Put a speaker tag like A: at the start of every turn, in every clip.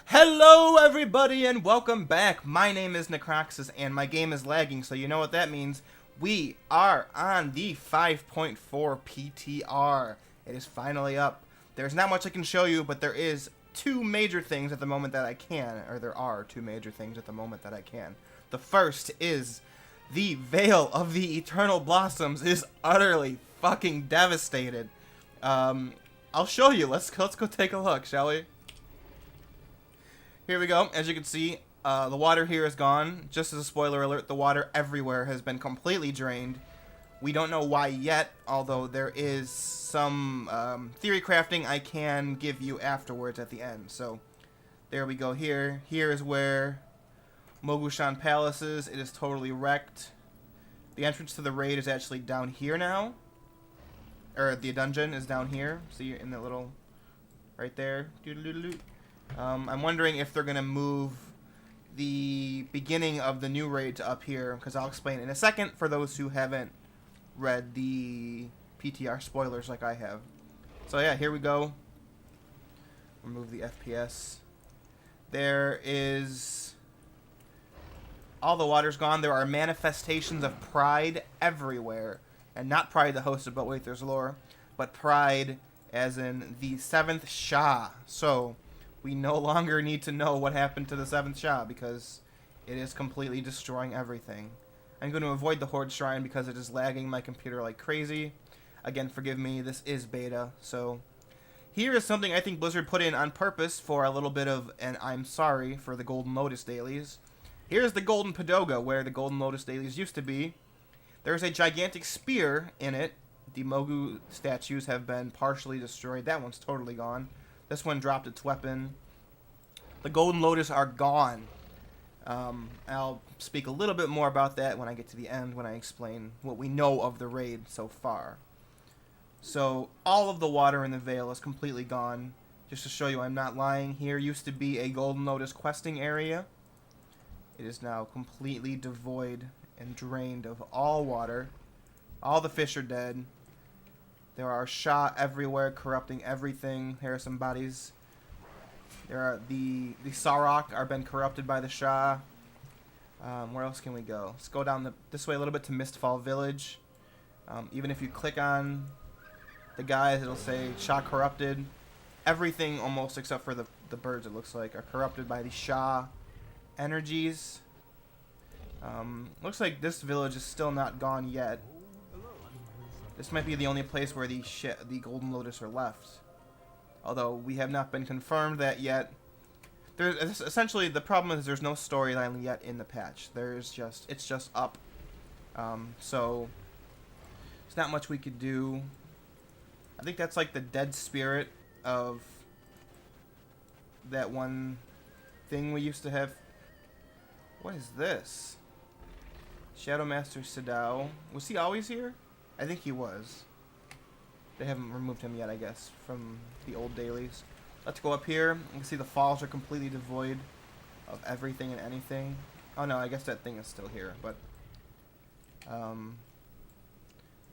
A: Hello everybody and welcome back. My name is Necroxis and my game is lagging, so you know what that means. We are on the 5.4 PTR. It is finally up. There's not much I can show you, but there is two major things at the moment that I can, or there are two major things at the moment that I can. The first is the Vale of the Eternal Blossoms is utterly fucking devastated. I'll show you. Let's go take a look, shall we? Here we go. As you can see, the water here is gone. Just as a spoiler alert, the water everywhere has been completely drained. We don't know why yet, although there is some theory crafting I can give you afterwards at the end. So, there we go here. Here is where Mogushan Palace is. It is totally wrecked. The entrance to the raid is actually down here now. Or the dungeon is down here. See, in the little... right there. Doo-doo-doo-doo. I'm wondering if they're going to move the beginning of the new raid to up here, because I'll explain in a second for those who haven't read the PTR spoilers like I have. So yeah, here we go. Remove the FPS. There is... all the water's gone. There are manifestations of pride everywhere. And not Pride the hosted, but wait, there's lore. But Pride as in the 7th Shah. So... we no longer need to know what happened to the 7th Shah because it is completely destroying everything. I'm going to avoid the Horde Shrine because it is lagging my computer like crazy. Again, forgive me, this is beta. So here is something I think Blizzard put in on purpose for a little bit of an I'm sorry for the Golden Lotus dailies. Here's the Golden Padoga where the Golden Lotus dailies used to be. There's a gigantic spear in it. The Mogu statues have been partially destroyed. That one's totally gone. This one dropped its weapon. The Golden Lotus are gone. I'll speak a little bit more about that when I get to the end, when I explain what we know of the raid so far. So, all of the water in the Vale is completely gone. Just to show you I'm not lying, here used to be a Golden Lotus questing area. It is now completely devoid and drained of all water. All the fish are dead. There are Shah everywhere, corrupting everything. Here are some bodies. There are the Sarok are been corrupted by the Shah. Where else can we go? Let's go down this way a little bit to Mistfall Village. Even if you click on the guys, it'll say Shah corrupted. Everything almost except for the birds, it looks like, are corrupted by the Shah energies. Looks like this village is still not gone yet. This might be the only place where the Golden Lotus are left. Although we have not been confirmed that yet. There's essentially the problem is there's no storyline yet in the patch. It's just up. So there's not much we could do. I think that's like the dead spirit of that one thing we used to have. What is this? Shadow Master Sadao. Was he always here? I think he was. They haven't removed him yet, I guess, from the old dailies. Let's go up here. You can see the falls are completely devoid of everything and anything. Oh no, I guess that thing is still here, but...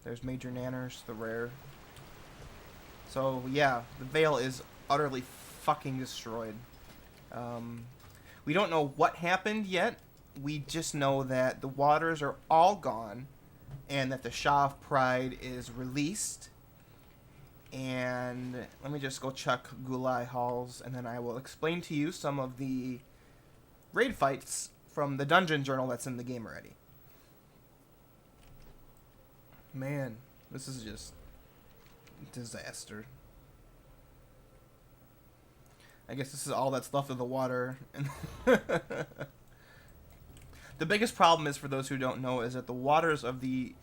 A: there's Major Nanners, the rare. So, yeah, the Vale is utterly fucking destroyed. We don't know what happened yet. We just know that the waters are all gone. And that the Shah of Pride is released. And let me just go check Gulai Halls, and then I will explain to you some of the raid fights from the dungeon journal that's in the game already. Man, this is just disaster. I guess this is all that's left of the water. The biggest problem is, for those who don't know, is that the waters of the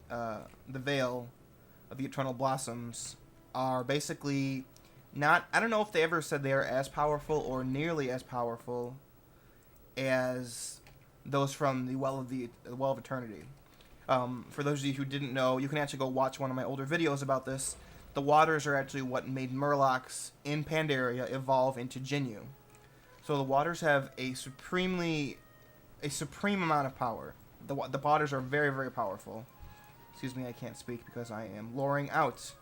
A: Vale of the Eternal Blossoms are basically not... I don't know if they ever said they are as powerful or nearly as powerful as those from the Well of Eternity. For those of you who didn't know, you can actually go watch one of my older videos about this. The waters are actually what made Murlocs in Pandaria evolve into Jinyu. So the waters have a supreme amount of power. The waters are very, very powerful. Excuse me, I can't speak because I am loring out.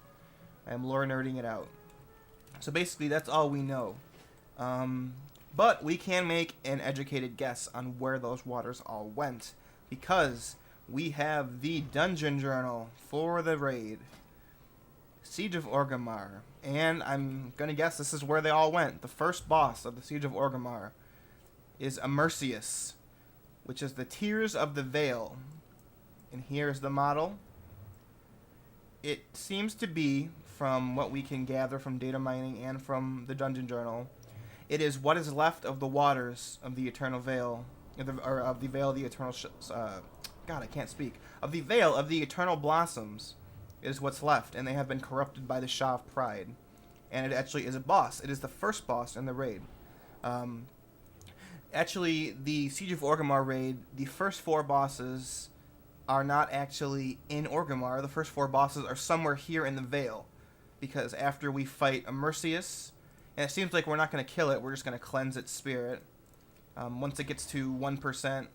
A: I am lore nerding it out. So basically, that's all we know. But we can make an educated guess on where those waters all went, because we have the dungeon journal for the raid. Siege of Orgrimmar. And I'm gonna guess this is where they all went. The first boss of the Siege of Orgrimmar is Immersius, which is the Tears of the Vale. And here's the model. It seems to be, from what we can gather from data mining and from the dungeon journal, it is what is left of the waters of the Eternal Vale, or of the Vale of the Eternal... God, I can't speak. Of the Vale of the Eternal Blossoms is what's left, and they have been corrupted by the Shah of Pride. And it actually is a boss. It is the first boss in the raid. Actually, the Siege of Orgrimmar raid, the first 4 bosses are not actually in Orgrimmar. The first 4 bosses are somewhere here in the Vale, because after we fight Immersius, and it seems like we're not going to kill it, we're just going to cleanse its spirit. Once it gets to 1%,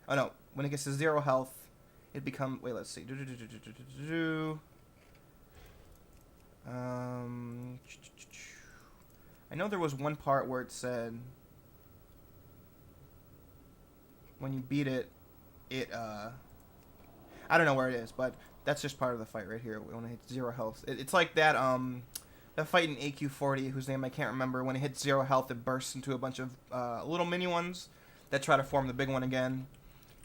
A: oh no, when it gets to 0 health, it becomes, wait, let's see. I know there was one part where it said when you beat it, I don't know where it is, but that's just part of the fight right here. When it hits 0 health, it's like that that fight in AQ40, whose name I can't remember. When it hits 0 health, it bursts into a bunch of little mini ones that try to form the big one again.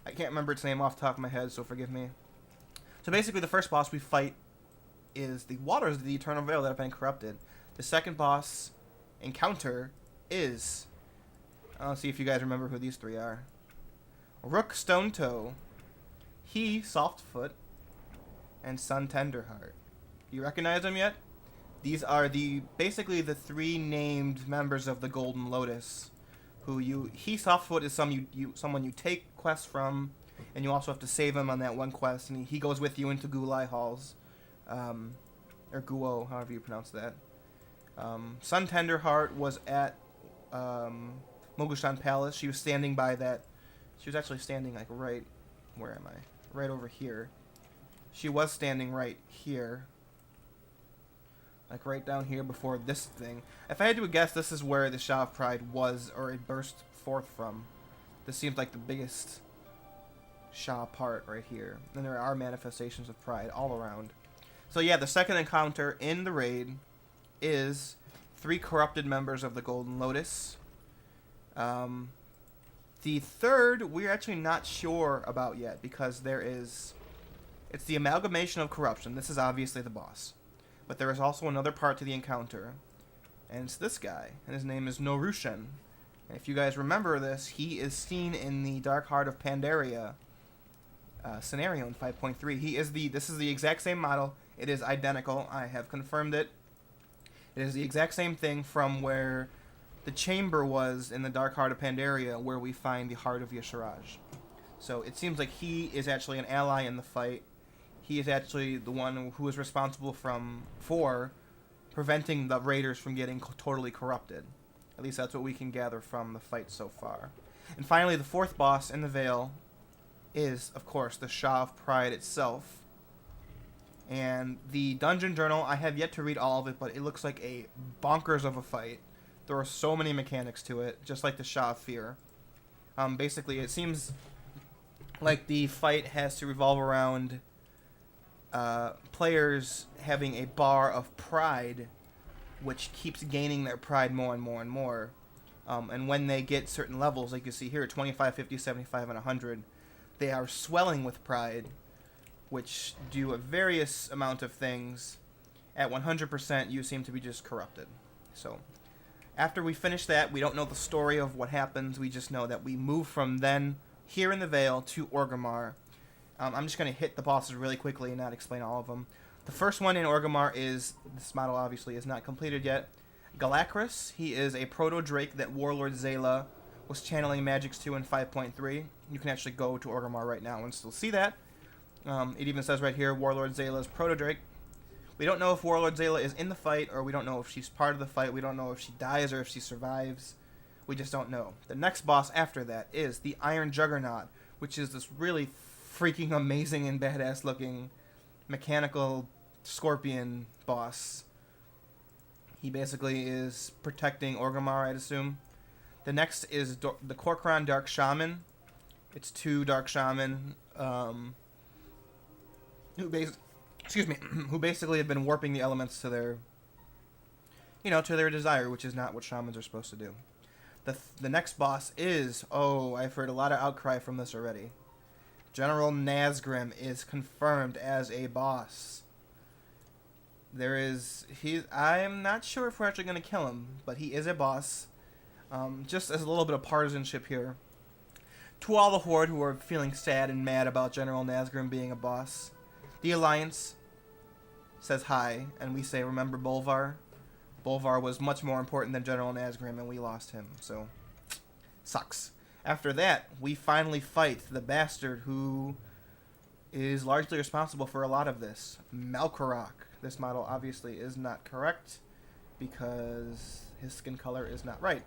A: I can't remember its name off the top of my head, so forgive me. So basically, the first boss we fight is the waters of the Eternal Vale that have been corrupted. The second boss encounter is... I'll see if you guys remember who these 3 are. Rook Stonetoe, He Softfoot, and Sun Tenderheart. You recognize them yet? These are basically the 3 named members of the Golden Lotus. He Softfoot is someone you take quests from, and you also have to save him on that one quest, and he goes with you into Gulai Halls. Or Guo, however you pronounce that. Sun Tenderheart was at Mogushan Palace. She was standing by that. She was actually standing like right... Where am I? Right over here. She was standing right here. Like right down here before this thing. If I had to guess, this is where the Shah of Pride was, or it burst forth from. This seems like the biggest Shah part right here. And there are manifestations of pride all around. So yeah, the second encounter in the raid is 3 corrupted members of the Golden Lotus. The third, we're actually not sure about yet, because it's the amalgamation of corruption. This is obviously the boss. But there is also another part to the encounter, and it's this guy, and his name is Norushen. And if you guys remember this, he is seen in the Dark Heart of Pandaria scenario in 5.3. This is the exact same model. It is identical. I have confirmed it. It is the exact same thing from where the chamber was in the Dark Heart of Pandaria, where we find the Heart of Yasharaj. So it seems like he is actually an ally in the fight. He is actually the one who is responsible for preventing the raiders from getting totally corrupted. At least that's what we can gather from the fight so far. And finally, the 4th boss in the Vale is, of course, the Shah of Pride itself. And the dungeon journal, I have yet to read all of it, but it looks like a bonkers of a fight. There are so many mechanics to it, just like the Shah of Fear. Basically, it seems like the fight has to revolve around players having a bar of pride, which keeps gaining their pride more and more and more. And when they get certain levels, like you see here, 25, 50, 75, and 100, they are swelling with pride, which do a various amount of things. At 100%, you seem to be just corrupted. So, after we finish that, we don't know the story of what happens. We just know that we move from then, here in the Vale, to Orgrimmar. I'm just going to hit the bosses really quickly and not explain all of them. The first one in Orgrimmar is, this model obviously is not completed yet, Galacrus. He is a proto-drake that Warlord Zayla was channeling magics to in 5.3. You can actually go to Orgrimmar right now and still see that. It even says right here, Warlord Zayla's proto-drake. We don't know if Warlord Zayla is in the fight, or we don't know if she's part of the fight. We don't know if she dies or if she survives. We just don't know. The next boss after that is the Iron Juggernaut, which is this really freaking amazing and badass looking mechanical scorpion boss. He basically is protecting Orgrimmar, I'd assume. The next is the Corcoran Dark Shaman. It's 2 Dark Shaman who basically have been warping the elements to their, to their desire, which is not what shamans are supposed to do. The next boss is, I've heard a lot of outcry from this already. General Nazgrim is confirmed as a boss. I'm not sure if we're actually going to kill him, but he is a boss. Just as a little bit of partisanship here. To all the Horde who are feeling sad and mad about General Nazgrim being a boss, the Alliance says hi, and we say, remember Bolvar? Bolvar was much more important than General Nazgrim, and we lost him, so sucks. After that, we finally fight the bastard who is largely responsible for a lot of this, Malkorok. This model obviously is not correct because his skin color is not right.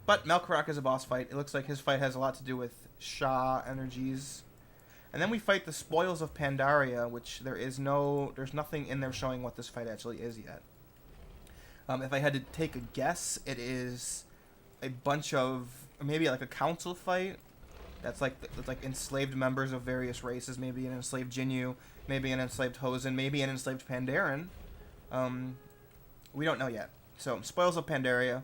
A: But Malkorok is a boss fight. It looks like his fight has a lot to do with Shah energies. And then we fight the Spoils of Pandaria, which there's nothing in there showing what this fight actually is yet. If I had to take a guess, it is a bunch of, maybe like a council fight. That's like enslaved members of various races, maybe an enslaved Jinyu, maybe an enslaved Hosen, maybe an enslaved Pandaren. We don't know yet. So, Spoils of Pandaria.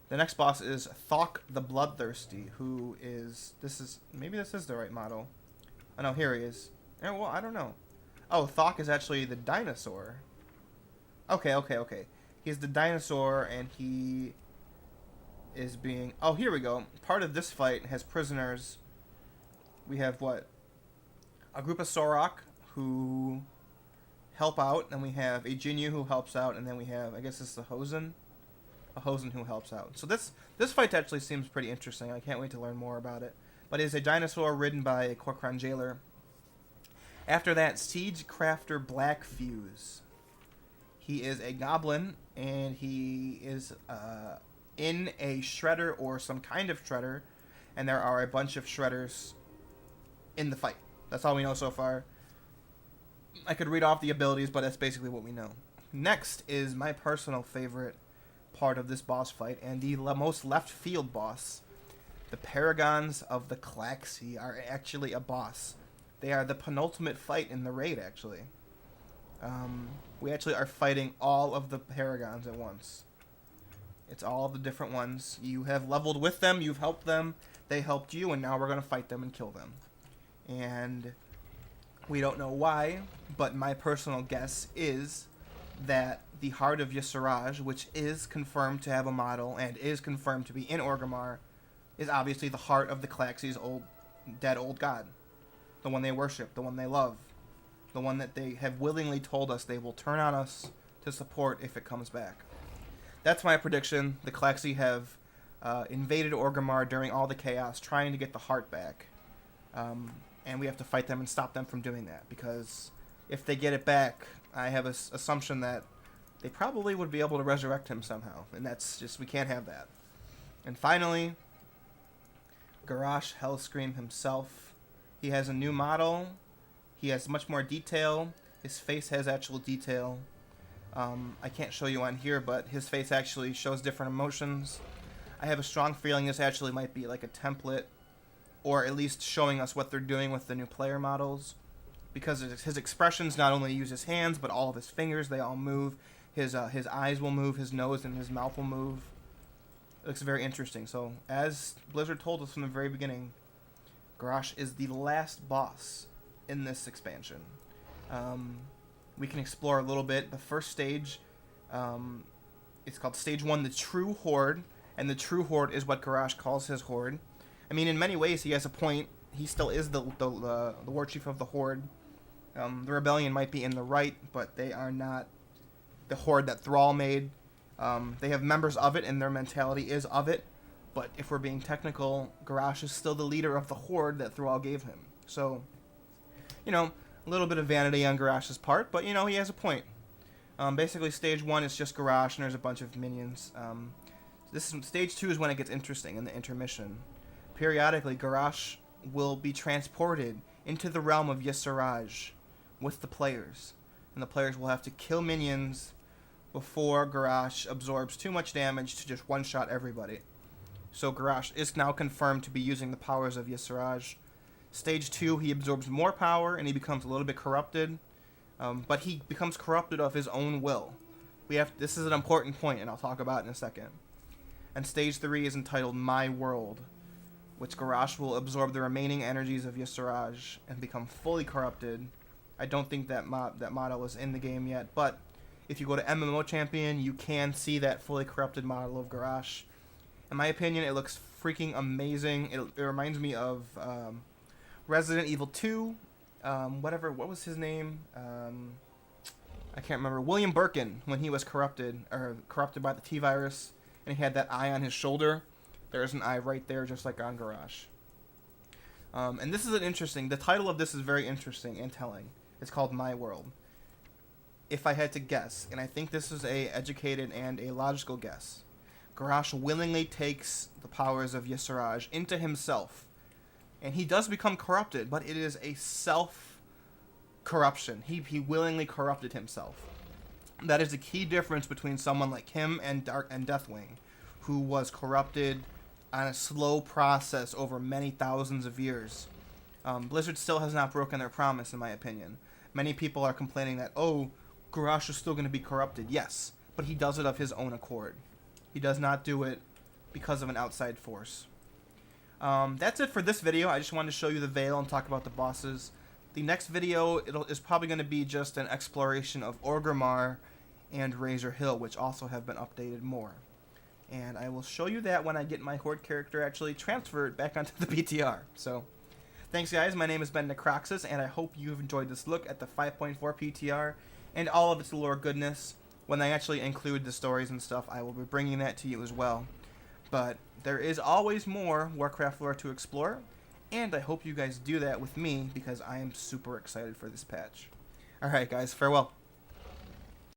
A: The next boss is Thok the Bloodthirsty, who is, maybe this is the right model. Oh no, here he is. Well, I don't know. Oh, Thok is actually the dinosaur. Okay. He's the dinosaur, and he is being... Oh, here we go. Part of this fight has prisoners. We have what? A group of Sorok who help out, and we have a Jinyu who helps out, and then we have, I guess this is a Hosen? A Hosen who helps out. So this fight actually seems pretty interesting. I can't wait to learn more about it. But it is a dinosaur ridden by a Corcoran jailer. After that, Siege Crafter Black Fuse. He is a goblin, and he is in a shredder or some kind of shredder, and there are a bunch of shredders in the fight. That's all we know so far. I could read off the abilities, but that's basically what we know. Next is my personal favorite part of this boss fight, and the most left field boss. The Paragons of the Claxi are actually a boss. They are the penultimate fight in the raid, actually. We actually are fighting all of the Paragons at once. It's all the different ones. You have leveled with them, you've helped them, they helped you, and now we're going to fight them and kill them. And we don't know why, but my personal guess is that the Heart of Ysuraj, which is confirmed to have a model and is confirmed to be in Orgrimmar, is obviously the heart of the Claxi's dead old god. The one they worship, the one they love. The one that they have willingly told us they will turn on us to support if it comes back. That's my prediction. The Claxi have invaded Orgrimmar during all the chaos, trying to get the heart back. And we have to fight them and stop them from doing that, because if they get it back, I have an assumption that they probably would be able to resurrect him somehow, and that's just, we can't have that. And finally, Garrosh Hellscream himself. He has a new model. He has much more detail. His face has actual detail. I can't show you on here, but his face actually shows different emotions. I have a strong feeling this actually might be like a template, or at least showing us what they're doing with the new player models, because his expressions not only use his hands, but all of his fingers, they all move. His eyes will move, his nose and his mouth will move. It looks very interesting. So, as Blizzard told us from the very beginning, Garrosh is the last boss in this expansion. We can explore a little bit. The first stage, it's called Stage 1, the True Horde, and the True Horde is what Garrosh calls his Horde. I mean, in many ways, he has a point. He still is the War Chief of the Horde. The Rebellion might be in the right, but they are not the Horde that Thrall made. They have members of it, and their mentality is of it. But if we're being technical, Garrosh is still the leader of the Horde that Thrall gave him. So, a little bit of vanity on Garrosh's part, but, he has a point. Basically, Stage 1 is just Garrosh, and there's a bunch of minions. Stage 2 is when it gets interesting, in the intermission. Periodically, Garrosh will be transported into the realm of Ysuraj with the players. And the players will have to kill minions before Garrosh absorbs too much damage to just one-shot everybody. So Garrosh is now confirmed to be using the powers of Y'Sraj. Stage 2, he absorbs more power and he becomes a little bit corrupted. But he becomes corrupted of his own will. This is an important point, and I'll talk about it in a second. And Stage 3 is entitled My World, which Garrosh will absorb the remaining energies of Y'Sraj and become fully corrupted. I don't think that model is in the game yet, but if you go to MMO Champion, you can see that fully corrupted model of Garrosh. In my opinion, it looks freaking amazing. It reminds me of Resident Evil 2. What was his name? I can't remember. William Birkin, when he was corrupted by the T-virus, and he had that eye on his shoulder. There's an eye right there, just like on Garrosh. And this is the title of this is very interesting and telling. It's called My World. If I had to guess, and I think this is a educated and a logical guess, Garrosh willingly takes the powers of Y'Sraj into himself. And he does become corrupted, but it is a self-corruption. He willingly corrupted himself. That is the key difference between someone like him and Deathwing, who was corrupted on a slow process over many thousands of years. Blizzard still has not broken their promise, in my opinion. Many people are complaining that, Garrosh is still going to be corrupted. Yes, but he does it of his own accord. He does not do it because of an outside force. That's it for this video. I just wanted to show you the Vale and talk about the bosses. The next video is probably going to be just an exploration of Orgrimmar and Razor Hill, which also have been updated more. And I will show you that when I get my Horde character actually transferred back onto the PTR. So, thanks guys, my name has been Necroxis, and I hope you've enjoyed this look at the 5.4 PTR and all of its lore goodness. When I actually include the stories and stuff, I will be bringing that to you as well. But there is always more Warcraft lore to explore, and I hope you guys do that with me because I am super excited for this patch. Alright guys, farewell.